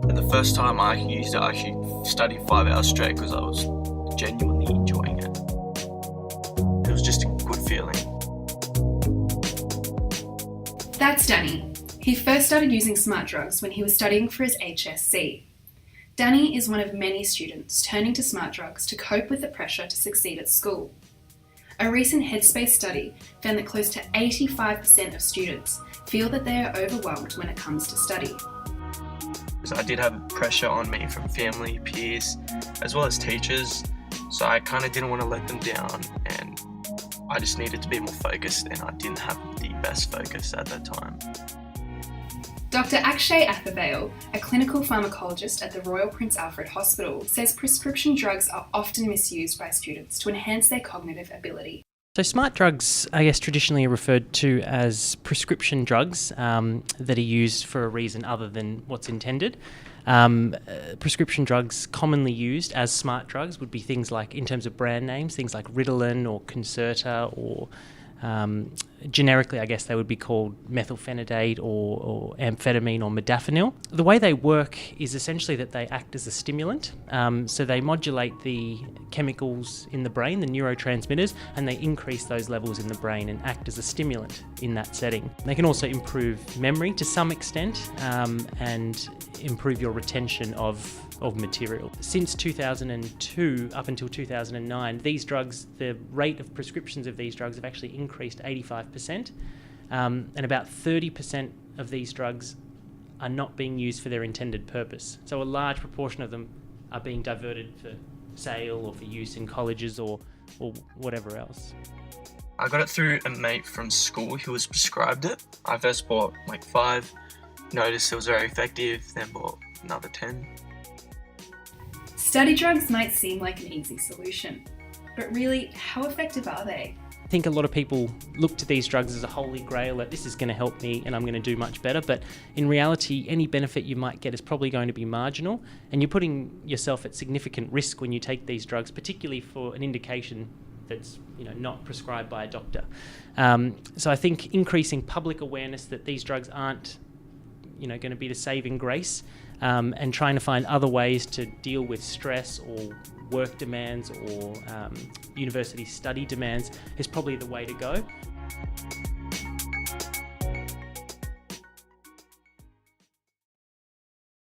And the first time I used it, I actually studied 5 hours straight because I was genuinely enjoying it. It was just a good feeling. That's Danny. He first started using smart drugs when he was studying for his HSC. Danny is one of many students turning to smart drugs to cope with the pressure to succeed at school. A recent Headspace study found that close to 85% of students feel that they are overwhelmed when it comes to study. So I did have pressure on me from family, peers, as well as teachers, so I kind of didn't want to let them down, and I just needed to be more focused, and I didn't have the best focus at that time. Dr. Akshay Athavale, a clinical pharmacologist at the Royal Prince Alfred Hospital, says prescription drugs are often misused by students to enhance their cognitive ability. So smart drugs, I guess, traditionally are referred to as prescription drugs that are used for a reason other than what's intended. Prescription drugs commonly used as smart drugs would be things like, in terms of brand names, things like Ritalin or Concerta, or generically, I guess they would be called methylphenidate or amphetamine or modafinil. The way they work is essentially that they act as a stimulant. So they modulate the chemicals in the brain, the neurotransmitters, and they increase those levels in the brain and act as a stimulant in that setting. They can also improve memory to some extent and improve your retention of material. Since 2002 up until 2009, these drugs, the rate of prescriptions of these drugs have actually increased 85%, and about 30% of these drugs are not being used for their intended purpose. So a large proportion of them are being diverted for sale or for use in colleges or whatever else. I got it through a mate from school who was prescribed it. I first bought like 5, noticed it was very effective, then bought another 10. Study drugs might seem like an easy solution, but really, how effective are they? I think a lot of people look to these drugs as a holy grail, that this is going to help me and I'm going to do much better, but in reality, any benefit you might get is probably going to be marginal, and you're putting yourself at significant risk when you take these drugs, particularly for an indication that's not prescribed by a doctor. So I think increasing public awareness that these drugs aren't going to be the saving grace, and trying to find other ways to deal with stress or work demands or university study demands is probably the way to go.